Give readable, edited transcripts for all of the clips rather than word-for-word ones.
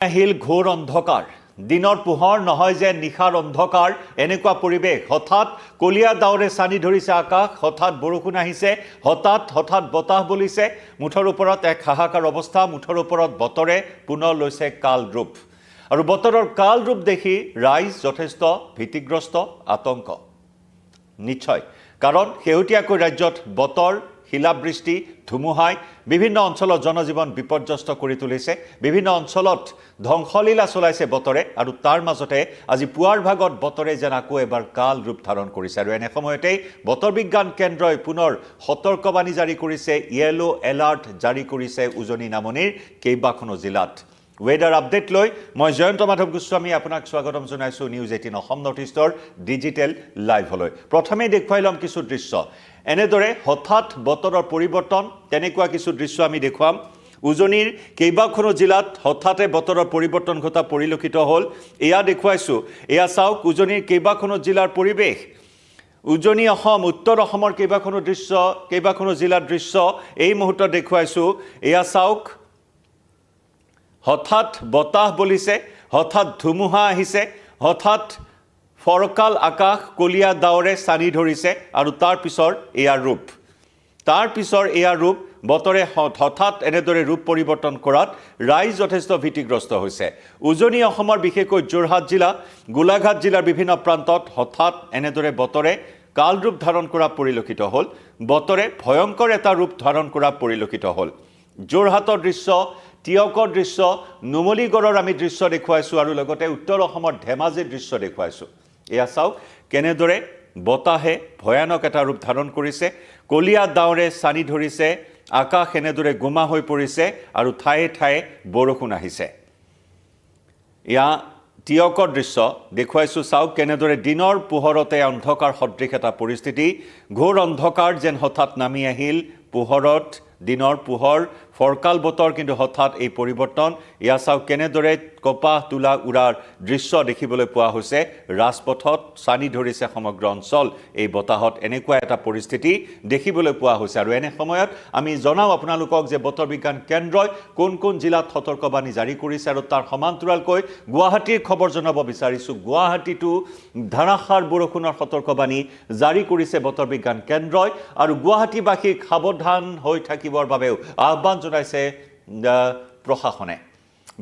আহিল ঘোৰ অন্ধকাৰ দিনৰ পোহৰ নহয় যে নিশাৰ অন্ধকাৰ এনেকুৱা পৰিবেশ হঠাৎ কলিয়া ডাৱৰে চানি ধৰিছে আকাশ হঠাৎ বৰষুণ আহিছে হঠাৎ বতাহ বলিছে মুঠৰ ওপৰত এক হাহাকাৰ অৱস্থা মুঠৰ ওপৰত বতৰে পুনৰ লৈছে কাল ৰূপ আৰু বতৰৰ কাল ৰূপ দেখি ৰাইজ যথেষ্ট ভীতিগ্ৰস্ত আতংক নিশ্চয় কাৰণ শেহতীয়াকৈ ৰাজ্যত বতৰ শিলাবৃষ্টি ধুমুহাই বিভিন্ন অঞ্চলত জনজীৱন বিপৰ্যস্ত কৰি তুলিছে বিভিন্ন অঞ্চলত ধ্বংসলীলা চলাইছে বতৰে আৰু তাৰ মাজতে আজি পুৱাৰ ভাগত বতৰে যেন আকৌ এবাৰ কাল ৰূপ ধাৰণ কৰিছে আৰু এনে সময়তে বতৰ বিজ্ঞান কেন্দ্ৰই পুনৰ সতৰ্কবাণী জাৰি কৰিছে ইয়েলো এলাৰ্ট জাৰি কৰিছে উজনি নামনিৰ কেইবাখনো জিলাত ৱেডাৰ আপডেট লৈ মই জয়ন্ত মাধৱ গোস্বামী আপোনাক স্বাগতম জনাইছো নিউজ 18 অসম নৰ্থ ইষ্টৰ ডিজিটেল লাইভলৈ প্ৰথমে দেখুৱাই লম কিছু দৃশ্য এনেদৰে হঠাৎ বতৰৰ পৰিৱৰ্তন তেনেকুৱা কিছু দৃশ্য আমি দেখুৱাম উজনিৰ কেইবাখনো জিলাত হঠাতে বতৰৰ পৰিৱৰ্তন ঘটা পৰিলক্ষিত হ'ল এয়া দেখুৱাইছো এয়া চাওক উজনিৰ কেইবাখনো জিলাৰ পৰিৱেশ উজনি অসম উত্তৰ অসমৰ কেইবাখনো দৃশ্য কেইবাখনো জিলাৰ দৃশ্য এই মুহূৰ্তত দেখুৱাইছো এয়া চাওক হঠাৎ বতাহ বলিছে হঠাৎ ধুমুহা আহিছে হঠাৎ ফৰকাল আকাশ কলিয়া ডাৱৰে চানি ধৰিছে আৰু তাৰ পিছৰ এয়া ৰূপ বতৰে হঠাৎ এনেদৰে ৰূপ পৰিৱৰ্তন কৰাত ৰাইজ যথেষ্ট ভীতিগ্ৰস্ত হৈছে উজনি অসমৰ বিশেষকৈ যোৰহাট জিলা গোলাঘাট জিলাৰ বিভিন্ন প্ৰান্তত হঠাৎ এনেদৰে বতৰে কাল ৰূপ ধাৰণ কৰা পৰিলক্ষিত হ'ল বতৰে ভয়ংকৰ এটা ৰূপ ধাৰণ কৰা পৰিলক্ষিত হ'ল যোৰহাটৰ দৃশ্য টিয়কৰ দৃশ্য নুমলীগড়ৰ আমি দৃশ্য দেখুৱাইছো আৰু লগতে উত্তৰ অসমৰ ধেমাজিৰ দৃশ্য দেখুৱাইছো এয়া চাওক কেনেদৰে বতাহে ভয়ানক এটা ৰূপ ধাৰণ কৰিছে কলিয়া ডাৱৰে চানি ধৰিছে আকাশ এনেদৰে গোমা হৈ পৰিছে আৰু ঠায়ে ঠায়ে বৰষুণ আহিছে এয়া টিয়কৰ দৃশ্য দেখুৱাইছো চাওক কেনেদৰে দিনৰ পোহৰতে অন্ধকাৰ সদৃশ এটা পৰিস্থিতি ঘোৰ অন্ধকাৰ যেন হঠাৎ নামি আহিল পোহৰত দিনৰ পোহৰ ফৰকাল বতৰ কিন্তু হঠাৎ এই পৰিৱৰ্তন ইয়া চাওক কেনেদৰে কপাহ তুলা উৰাৰ দৃশ্য দেখিবলৈ পোৱা হৈছে ৰাজপথত চানি ধৰিছে সমগ্ৰ অঞ্চল এই বতাহত এনেকুৱা এটা পৰিস্থিতি দেখিবলৈ পোৱা হৈছে আৰু এনে সময়ত আমি জনাও আপোনালোকক যে বতৰ বিজ্ঞান কেন্দ্ৰই কোন কোন জিলাত সতৰ্কবাণী জাৰি কৰিছে আৰু তাৰ সমান্তৰালকৈ গুৱাহাটীৰ খবৰ জনাব বিচাৰিছো গুৱাহাটীতো ধাৰাসাৰ বৰষুণৰ সতৰ্কবাণী জাৰি কৰিছে বতৰ বিজ্ঞান কেন্দ্ৰই আৰু গুৱাহাটীবাসীক সাৱধান হৈ থাকিবৰ বাবেও আহ্বান জনাইছে প্ৰশাসনে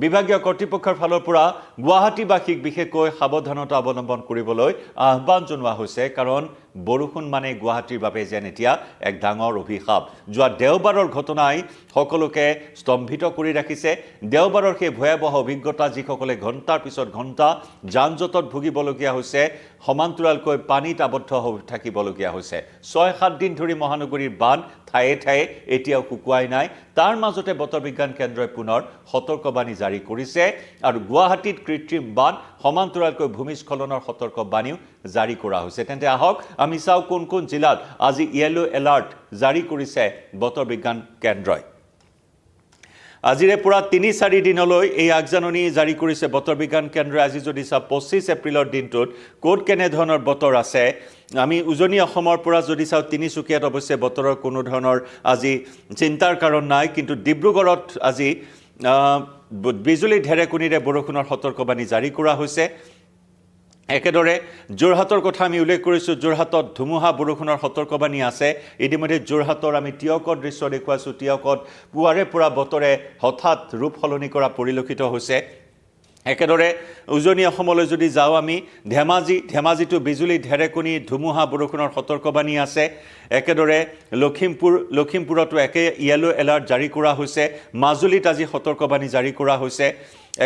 বিভাগীয় কৰ্তৃপক্ষৰ ফালৰ পৰা গুৱাহাটীবাসীক বিশেষকৈ সাৱধানতা অৱলম্বন কৰিবলৈ আহ্বান জনোৱা হৈছে কাৰণ বৰষুণ মানে গুৱাহাটীৰ বাবে যেন এতিয়া এক ডাঙৰ অভিশাপ যোৱা দেওবাৰৰ ঘটনাই সকলোকে স্তম্ভিত কৰি ৰাখিছে দেওবাৰৰ সেই ভয়াৱহ অভিজ্ঞতা যিসকলে ঘণ্টাৰ পিছত ঘণ্টা যান-জঁটত ভুগিবলগীয়া হৈছে সমান্তৰালকৈ পানীত আবদ্ধ হৈ থাকিবলগীয়া হৈছে 6-7 দিন ধৰি মহানগৰীৰ বান ঠায়ে ঠায়ে এতিয়াও শুকুৱাই নাই তাৰ মাজতে বতৰ বিজ্ঞান কেন্দ্ৰই পুনৰ সতৰ্কবাণী জাৰি কৰিছে আৰু গুৱাহাটীত কৃত্ৰিম বান সমান্তৰালকৈ ভূমিস্খলনৰ সতৰ্কবাণীও জাৰি কৰা হৈছে তেন্তে আহক আমি চাও কোন কোন জিলাত আজি ইয়েলো এলাৰ্ট জাৰি কৰিছে বতৰ বিজ্ঞান কেন্দ্ৰই আজিৰে পৰা 3-4 দিনলৈ এই আগজাননী জাৰি কৰিছে বতৰ বিজ্ঞান কেন্দ্ৰই আজি যদি চাও 25 এপ্ৰিলৰ দিনটোত কোট কেনে ধৰণৰ বতৰ আছে আমি উজনি অসমৰ পৰা যদি চাও তিনিচুকীয়াত অৱশ্যে বতৰৰ কোনো ধৰণৰ আজি চিন্তাৰ কাৰণ নাই কিন্তু ডিব্ৰুগড়ত আজি বিজুলী ঢেৰেকণিৰে বৰষুণৰ সতৰ্কবাণী জাৰি কৰা হৈছে একেদৰে যোৰহাটৰ কথা আমি উল্লেখ কৰিছো যোৰহাটত ধুমুহা বৰষুণৰ সতৰ্কবাণী আছে ইতিমধ্যে যোৰহাটৰ আমি টিয়কৰ দৃশ্য দেখুৱাইছো টিয়কত পুৱাৰে পৰা বতৰে হঠাৎ ৰূপ সলনি কৰা পৰিলক্ষিত হৈছে একেদৰে উজনি অসমলৈ যদি যাওঁ আমি ধেমাজিটো বিজুলী ঢেৰেকণি ধুমুহা বৰষুণৰ সতৰ্কবাণী আছে একেদৰে লখিমপুৰতো একে ইয়েলো এলাৰ্ট জাৰি কৰা হৈছে মাজুলীত আজি সতৰ্কবাণী জাৰি কৰা হৈছে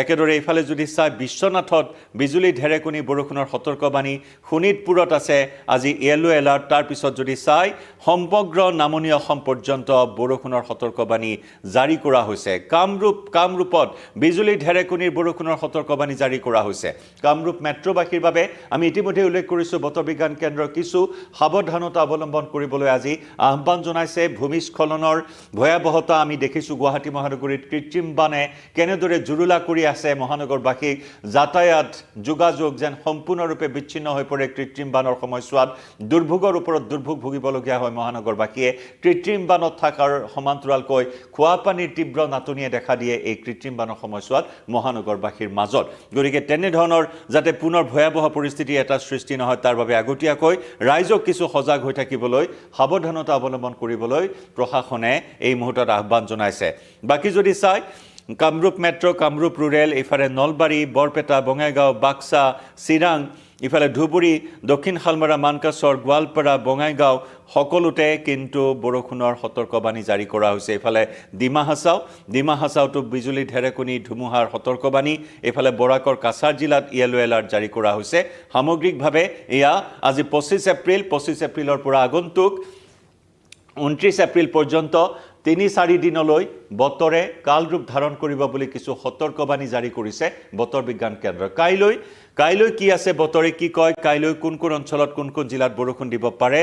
একেদৰে ইফালে যদি চাই বিশ্বনাথত বিজুলী ঢেৰেকণি বৰষুণৰ সতৰ্কবাণী শোণিতপুৰত আছে আজি ইয়েলো এলাৰ্ট তাৰ পিছত যদি চাই সমগ্ৰ নামনি অসম পৰ্যন্ত বৰষুণৰ সতৰ্কবাণী জাৰি কৰা হৈছে কামৰূপত বিজুলী ঢেৰেকণিৰ বৰষুণৰ সতৰ্কবাণী জাৰি কৰা হৈছে কামৰূপ মেট্ৰ'বাসীৰ বাবে আমি ইতিমধ্যে উল্লেখ কৰিছো বতৰ বিজ্ঞান কেন্দ্ৰৰ কিছু সাৱধানতা অৱলম্বন কৰিবলৈ আজি আহ্বান জনাইছে ভূমিস্খলনৰ ভয়াৱহতা আমি দেখিছো গুৱাহাটী মহানগৰীত কৃত্ৰিম বানে কেনেদৰে জুৰুলা কৰি কৰি আছে মহানগৰবাসীক যাতায়াত যোগাযোগ যেন সম্পূৰ্ণৰূপে বিচ্ছিন্ন হৈ পৰে কৃত্ৰিম বানৰ সময়ছোৱাত দুৰ্ভোগৰ ওপৰত দুৰ্ভোগ ভুগিবলগীয়া হয় মহানগৰবাসীয়ে কৃত্ৰিম বানত থকাৰ সমান্তৰালকৈ খোৱা পানীৰ তীব্ৰ নাটনিয়ে দেখা দিয়ে এই কৃত্ৰিম বানৰ সময়ছোৱাত মহানগৰবাসীৰ মাজত গতিকে তেনেধৰণৰ যাতে পুনৰ ভয়াৱহ পৰিস্থিতি এটা সৃষ্টি নহয় তাৰ বাবে আগতীয়াকৈ ৰাইজক কিছু সজাগ হৈ থাকিবলৈ সাৱধানতা অৱলম্বন কৰিবলৈ প্ৰশাসনে এই মুহূৰ্তত আহ্বান জনাইছে বাকি যদি চাই কামৰূপ মেট্ৰ কামৰূপ ৰুৰেল ইফালে নলবাৰী বৰপেটা বঙাইগাঁও বাক্সা চিৰাং ইফালে ধুবুৰী দক্ষিণ শালমাৰা মানকাছৰ গোৱালপাৰা বঙাইগাঁও সকলোতে কিন্তু বৰষুণৰ সতৰ্কবাণী জাৰি কৰা হৈছে ইফালে ডিমা হাছাওতো বিজুলী ঢেৰেকনি ধুমুহাৰ সতৰ্কবাণী ইফালে বৰাকৰ কাছাৰ জিলাত ইয়েলো এলাৰ্ট জাৰি কৰা হৈছে সামগ্ৰিকভাৱে এয়া আজি 25 এপ্ৰিলৰ পৰা আগন্তুক 29 এপ্ৰিল পৰ্যন্ত 3-4 দিনলৈ বতৰে কালৰূপ ধাৰণ কৰিব বুলি কিছু সতৰ্কবাণী জাৰি কৰিছে বতৰ বিজ্ঞান কেন্দ্ৰ কাইলৈ কি আছে বতৰে কি কয় কাইলৈ কোন অঞ্চলত কোন জিলাত বৰষুণ দিব পাৰে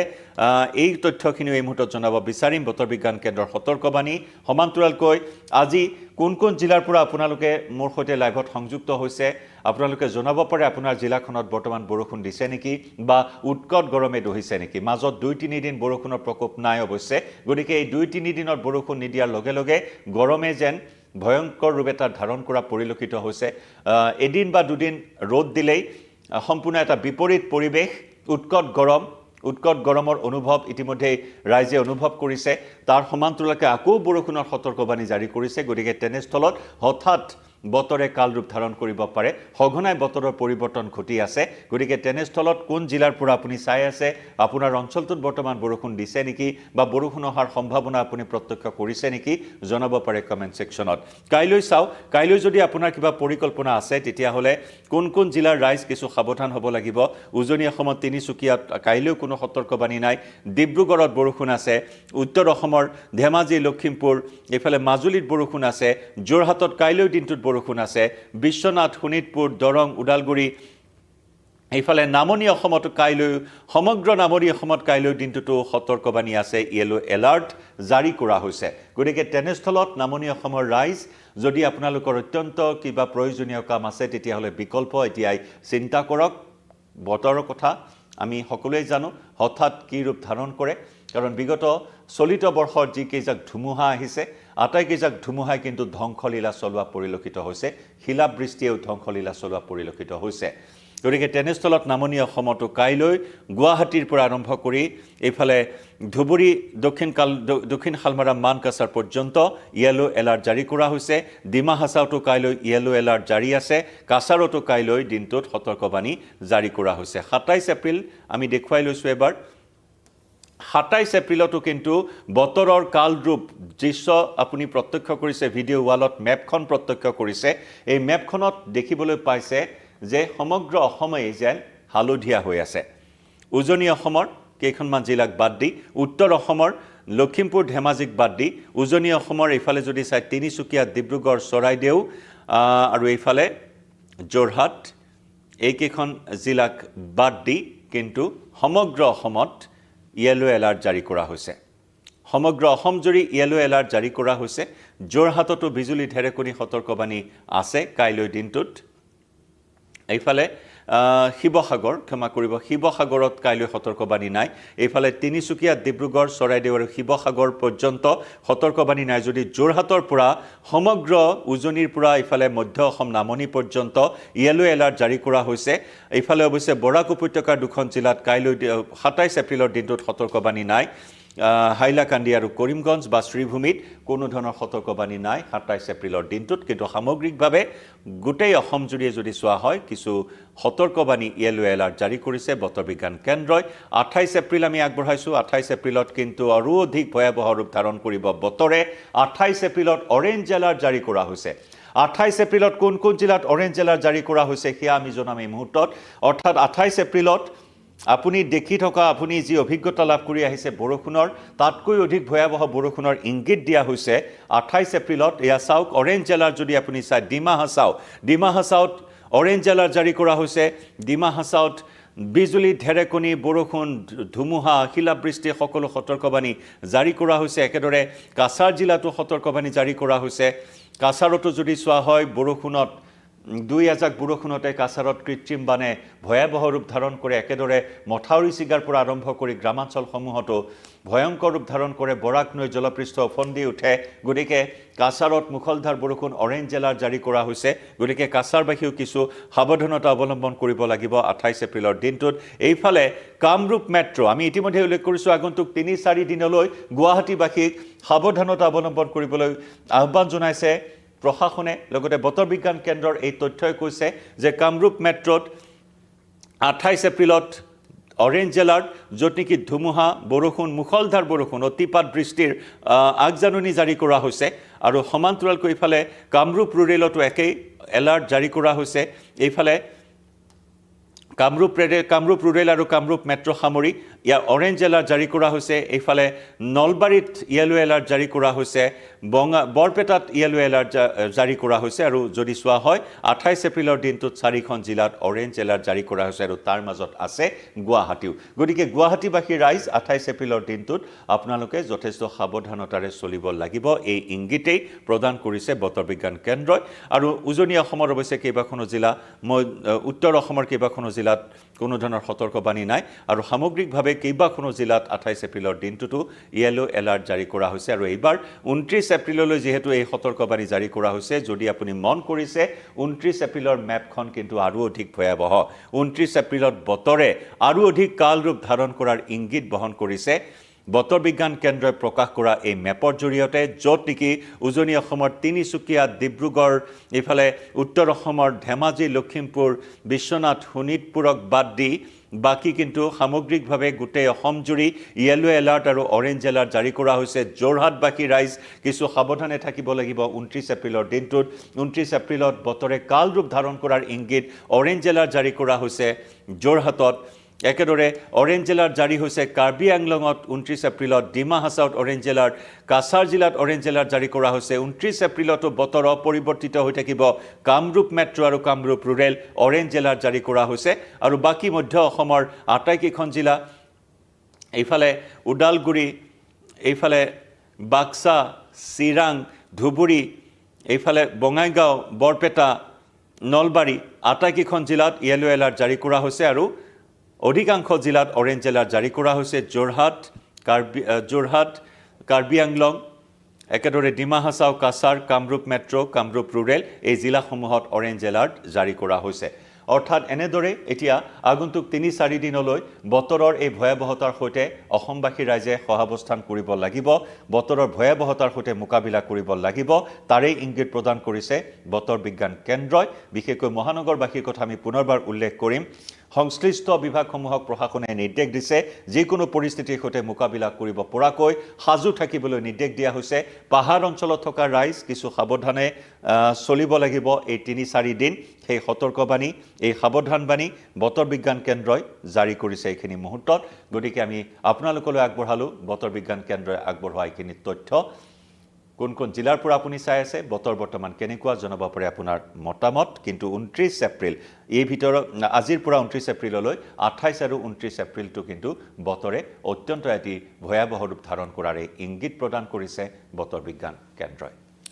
এই তথ্যখিনি এই মুহূৰ্তত জনাব বিচাৰিম বতৰ বিজ্ঞান কেন্দ্ৰৰ সতৰ্কবাণী সমান্তৰালকৈ আজি কোন জিলাৰ পৰা আপোনালোকে মোৰ সৈতে লাইভত সংযুক্ত হৈছে আপোনালোকে জনাব পাৰে আপোনাৰ জিলাখনত বৰ্তমান বৰষুণ দিছে নেকি বা উৎকট গৰমে দহিছে নেকি মাজত 2-3 দিন বৰষুণৰ প্ৰকোপ নাই অৱশ্যে গতিকে এই 2-3 দিনৰ বৰষুণ নিদিয়াৰ লগে লগে গৰমে যেন ভয়ংকৰ ৰূপ এটা ধাৰণ কৰা পৰিলক্ষিত হৈছে এদিন বা দুদিন ৰ'দ দিলেই সম্পূৰ্ণ এটা বিপৰীত পৰিৱেশ উৎকট গৰমৰ অনুভৱ ইতিমধ্যে ৰাইজে অনুভৱ কৰিছে তাৰ সমান্তৰালকৈ আকৌ বৰষুণৰ সতৰ্কবাণী জাৰি কৰিছে গতিকে তেনেস্থলত হঠাৎ বতৰে কালৰূপ ধাৰণ কৰিব পাৰে সঘনাই বতৰৰ পৰিৱৰ্তন ঘটি আছে গতিকে তেনেস্থলত কোন জিলাৰ পৰা আপুনি চাই আছে আপোনাৰ অঞ্চলটোত বৰ্তমান বৰষুণ দিছে নেকি বা বৰষুণ অহাৰ সম্ভাৱনা আপুনি প্ৰত্যক্ষ কৰিছে নেকি জনাব পাৰে কমেন্ট সেকশনত কাইলৈ যদি আপোনাৰ কিবা পৰিকল্পনা আছে তেতিয়াহলে কোন জিলাৰ ৰাইজ কিছু সাৱধান হ'ব লাগিব উজনি অসমত তিনিচুকীয়াত কাইলৈ কোনো সতৰ্কবাণী নাই ডিব্ৰুগড়ত বৰষুণ আছে উত্তৰ অসমৰ ধেমাজি লখিমপুৰ ইফালে মাজুলীত বৰষুণ আছে যোৰহাটত কাইলৈ দিনটোত বৰষুণ আছে বিশ্বনাথ শোণিতপুৰ দৰং উদালগুৰি এইফালে নামনি অসমত কাইলৈ সমগ্ৰ নামনি অসমত কাইলৈ দিনটোতো সতৰ্কবাণী আছে ইয়েলো এলাৰ্ট জাৰি কৰা হৈছে গতিকে তেনেস্থলত নামনি অসমৰ ৰাইজ যদি আপোনালোকৰ অত্যন্ত কিবা প্ৰয়োজনীয় কাম আছে তেতিয়াহলে বিকল্প এতিয়াই চিন্তা কৰক বতৰৰ কথা আমি সকলোৱে জানো হঠাৎ কি ৰূপ ধাৰণ কৰে কাৰণ বিগত চলিত বৰ্ষৰ যি কেইজাক ধুমুহা আহিছে আটাইকেইজাক ধুমুহাই কিন্তু ধ্বংসলীলা চলোৱা পৰিলক্ষিত হৈছে শিলাবৃষ্টিয়েও ধ্বংসলীলা চলোৱা পৰিলক্ষিত হৈছে গতিকে তেনেস্থলত নামনি অসমতো কাইলৈ গুৱাহাটীৰ পৰা আৰম্ভ কৰি এইফালে ধুবুৰী দক্ষিণ শালমাৰা মানকাছাৰ পৰ্যন্ত ইয়েলো এলাৰ্ট জাৰি কৰা হৈছে ডিমা হাছাওতো কাইলৈ ইয়েলো এলাৰ্ট জাৰি আছে কাছাৰতো কাইলৈ দিনটোত সতৰ্কবাণী জাৰি কৰা হৈছে 27 এপ্ৰিল আমি দেখুৱাই লৈছো এবাৰ 27 এপ্ৰিলতো কিন্তু বতৰৰ কালৰূপ দৃশ্য আপুনি প্ৰত্যক্ষ কৰিছে ভিডিঅ' ৱালত মেপখন প্ৰত্যক্ষ কৰিছে এই মেপখনত দেখিবলৈ পাইছে যে সমগ্ৰ অসমেই যেন হালধীয়া হৈ আছে উজনি অসমৰ কেইখনমান জিলাক বাদ দি উত্তৰ অসমৰ লখিমপুৰ ধেমাজিক বাদ দি উজনি অসমৰ ইফালে যদি চাই তিনিচুকীয়া ডিব্ৰুগড় চৰাইদেউ আৰু এইফালে যোৰহাট এইকেইখন জিলাক বাদ দি কিন্তু সমগ্ৰ অসমত ইয়েলো এলাৰ্ট জাৰি কৰা হৈছে সমগ্ৰ অসম জুৰি ইয়েলো এলাৰ্ট জাৰি কৰা হৈছে যোৰহাটতো বিজুলী ঢেৰেকনি সতৰ্কবাণী আছে কাইলৈ দিনটোত এইফালে শিৱসাগৰত কাইলৈ সতৰ্কবাণী নাই এইফালে তিনিচুকীয়া ডিব্ৰুগড় চৰাইদেউ আৰু শিৱসাগৰ পৰ্যন্ত সতৰ্কবাণী নাই যদি যোৰহাটৰ পৰা সমগ্ৰ উজনিৰ পৰা ইফালে মধ্য অসম নামনি পৰ্যন্ত ইয়েলো এলাৰ্ট জাৰি কৰা হৈছে এইফালে অৱশ্যে বৰাক উপত্যকাৰ দুখন জিলাত কাইলৈ 27 এপ্ৰিলৰ দিনটোত সতৰ্কবাণী নাই হাইলাকান্দি আৰু কৰিমগঞ্জ বা শ্ৰীভূমিত কোনো ধৰণৰ সতৰ্কবাণী নাই 27 এপ্ৰিলৰ দিনটোত কিন্তু সামগ্ৰিকভাৱে গোটেই অসম জুৰিয়ে যদি চোৱা হয় কিছু সতৰ্কবাণী ইয়েলো এলাৰ্ট জাৰি কৰিছে বতৰ বিজ্ঞান কেন্দ্ৰই 28 এপ্ৰিল আমি আগবঢ়াইছো 28 এপ্ৰিলত কিন্তু আৰু অধিক ভয়াৱহ ৰূপ ধাৰণ কৰিব বতৰে 28 এপ্ৰিলত অৰেঞ্জ এলাৰ্ট জাৰি কৰা হৈছে 28 এপ্ৰিলত কোন জিলাত অৰেঞ্জ এলাৰ্ট জাৰি কৰা হৈছে সেয়া আমি জনাম এই মুহূৰ্তত অৰ্থাৎ 28 এপ্ৰিলত আপুনি দেখি থকা আপুনি যি অভিজ্ঞতা লাভ কৰি আহিছে বৰষুণৰ তাতকৈ অধিক ভয়াৱহ বৰষুণৰ ইংগিত দিয়া হৈছে 28 এপ্ৰিলত এয়া চাওক অৰেঞ্জ এলাৰ্ট যদি আপুনি চাই ডিমা হাছাওত অৰেঞ্জ এলাৰ্ট জাৰি কৰা হৈছে ডিমা হাছাওত বিজুলী ঢেৰেকনি বৰষুণ ধুমুহা শিলাবৃষ্টি সকলো সতৰ্কবাণী জাৰি কৰা হৈছে একেদৰে কাছাৰ জিলাতো সতৰ্কবাণী জাৰি কৰা হৈছে কাছাৰতো যদি চোৱা হয় বৰষুণত দুই এজাক বৰষুণতে কাছাৰত কৃত্ৰিম বানে ভয়াৱহ ৰূপ ধাৰণ কৰে একেদৰে মথাউৰি ছিগাৰ পৰা আৰম্ভ কৰি গ্ৰামাঞ্চলসমূহতো ভয়ংকৰ ৰূপ ধাৰণ কৰে বৰাক নৈ জলপৃষ্ঠ ওফন্দি উঠে গতিকে কাছাৰত মুখলধাৰ বৰষুণ অৰেঞ্জ এলাৰ্ট জাৰি কৰা হৈছে গতিকে কাছাৰবাসীও কিছু সাৱধানতা অৱলম্বন কৰিব লাগিব 28 এপ্ৰিলৰ দিনটোত এইফালে কামৰূপ মেট্ৰ' আমি ইতিমধ্যে উল্লেখ কৰিছোঁ আগন্তুক 3-4 দিনলৈ গুৱাহাটীবাসীক সাৱধানতা অৱলম্বন কৰিবলৈ আহ্বান জনাইছে প্ৰশাসনে লগতে বতৰ বিজ্ঞান কেন্দ্ৰৰ এই তথ্যই কৈছে যে কামৰূপ মেট্ৰত 28 এপ্ৰিলত অৰেঞ্জ এলাৰ্ট য'ত নেকি ধুমুহা বৰষুণ মুখলধাৰ বৰষুণ অতিপাত বৃষ্টিৰ আগজাননী জাৰি কৰা হৈছে আৰু সমান্তৰালকৈ ইফালে কামৰূপ ৰুৰেলতো একেই এলাৰ্ট জাৰি কৰা হৈছে এইফালে কামৰূপ ৰুৰেল আৰু কামৰূপ মেট্ৰ' সামৰি ইয়াৰ অৰেঞ্জ এলাৰ্ট জাৰি কৰা হৈছে এইফালে নলবাৰীত য়েলো এলাৰ্ট জাৰি কৰা হৈছে বৰপেটাত য়েলো এলাৰ্ট জাৰি কৰা হৈছে আৰু যদি চোৱা হয় 28 এপ্ৰিলৰ দিনটোত 4খন জিলাত অৰেঞ্জ এলাৰ্ট জাৰি কৰা হৈছে আৰু তাৰ মাজত আছে গুৱাহাটীও গতিকে গুৱাহাটীবাসীৰ ৰাইজ 28 এপ্ৰিলৰ দিনটোত আপোনালোকে যথেষ্ট সাৱধানতাৰে চলিব লাগিব এই ইংগিতেই প্ৰদান কৰিছে বতৰ বিজ্ঞান কেন্দ্ৰই আৰু উজনি অসমৰ অৱশ্যে কেইবাখনো জিলা উত্তৰ অসমৰ কেইবাখনো জিলাত কোনো ধৰণৰ সতৰ্কবাণী নাই আৰু সামগ্ৰিকভাৱে কেইবাখনো জিলাত 28 এপ্ৰিলৰ দিনটোতো য়েলো এলাৰ্ট জাৰি কৰা হৈছে আৰু এইবাৰ 29 এপ্ৰিললৈ যেহেতু এই সতৰ্কবাণী জাৰি কৰা হৈছে যদি আপুনি মন কৰিছে 29 এপ্ৰিলৰ মেপখন কিন্তু আৰু অধিক ভয়াৱহ 29 এপ্ৰিলত বতৰে আৰু অধিক কাল ৰূপ ধাৰণ কৰাৰ ইংগিত বহন কৰিছে বতৰ বিজ্ঞান কেন্দ্ৰই প্ৰকাশ কৰা এই মেপৰ জৰিয়তে য'ত নেকি উজনি অসমৰ তিনিচুকীয়া ডিব্ৰুগড় ইফালে উত্তৰ অসমৰ ধেমাজি লখিমপুৰ বিশ্বনাথ শোণিতপুৰক বাদ দি বাকি কিন্তু সামগ্ৰিকভাৱে গোটেই অসমজুৰি য়েলো এলাৰ্ট আৰু অৰেঞ্জ এলাৰ্ট জাৰি কৰা হৈছে যোৰহাটবাসী ৰাইজ কিছু সাৱধানে থাকিব লাগিব 29 এপ্ৰিলৰ দিনটোত 29 এপ্ৰিলত বতৰে কাল ৰূপ ধাৰণ কৰাৰ ইংগিত অৰেঞ্জ এলাৰ্ট জাৰি কৰা হৈছে যোৰহাটত একেদৰে অৰেঞ্জ এলাৰ্ট জাৰি হৈছে কাৰ্বি আংলঙত 29 এপ্ৰিলত ডিমা হাছাওত অৰেঞ্জ এলাৰ্ট কাছাৰ জিলাত অৰেঞ্জ এলাৰ্ট জাৰি কৰা হৈছে 29 এপ্ৰিলতো বতৰ অপৰিৱৰ্তিত হৈ থাকিব কামৰূপ মেট্ৰ' আৰু কামৰূপ ৰুৰেল অৰেঞ্জ এলাৰ্ট জাৰি কৰা হৈছে আৰু বাকী মধ্য অসমৰ আটাইকেইখন জিলা এইফালে ওদালগুৰি এইফালে বাক্সা চিৰাং ধুবুৰী এইফালে বঙাইগাঁও বৰপেটা নলবাৰী আটাইকেইখন জিলাত য়েলো এলাৰ্ট জাৰি কৰা হৈছে আৰু অধিকাংশ জিলাত অৰেঞ্জ এলাৰ্ট জাৰি কৰা হৈছে যোৰহাট কাৰ্বি আংলং একেদৰে ডিমা হাছাও কাছাৰ কামৰূপ মেট্ৰ' কামৰূপ ৰুৰেল এই জিলাসমূহত অৰেঞ্জ এলাৰ্ট জাৰি কৰা হৈছে অৰ্থাৎ এনেদৰে এতিয়া আগন্তুক 3-4 দিনলৈ বতৰৰ এই ভয়াৱহতাৰ সৈতে অসমবাসী ৰাইজে সহাৱস্থান কৰিব লাগিব বতৰৰ ভয়াৱহতাৰ সৈতে মোকাবিলা কৰিব লাগিব তাৰেই ইংগিত প্ৰদান কৰিছে বতৰ বিজ্ঞান কেন্দ্ৰই বিশেষকৈ মহানগৰবাসীৰ কথা আমি পুনৰবাৰ উল্লেখ কৰিম সংশ্লিষ্ট বিভাগসমূহক প্ৰশাসনে নিৰ্দেশ দিছে যিকোনো পৰিস্থিতিৰ সৈতে মোকাবিলা কৰিব পৰাকৈ সাজু থাকিবলৈ নিৰ্দেশ দিয়া হৈছে পাহাৰ অঞ্চলত থকা ৰাইজ কিছু সাৱধানে চলিব লাগিব এই 3-4 দিন সেই সতৰ্কবাণী এই সাৱধানবাণী বতৰ বিজ্ঞান কেন্দ্ৰই জাৰি কৰিছে এইখিনি মুহূৰ্তত গতিকে আমি আপোনালোকলৈ আগবঢ়ালোঁ বতৰ বিজ্ঞান কেন্দ্ৰই আগবঢ়োৱা এইখিনি তথ্য কোন জিলাৰ পৰা আপুনি চাই আছে বতৰ বৰ্তমান কেনেকুৱা জনাব পাৰে আপোনাৰ মতামত কিন্তু 29 এপ্ৰিল এই ভিতৰত আজিৰ পৰা 29 এপ্ৰিললৈ 28 আৰু 29 এপ্ৰিলটো কিন্তু বতৰে অত্যন্ত এটি ভয়াৱহ ৰূপ ধাৰণ কৰাৰ ইংগিত প্ৰদান কৰিছে বতৰ বিজ্ঞান কেন্দ্ৰই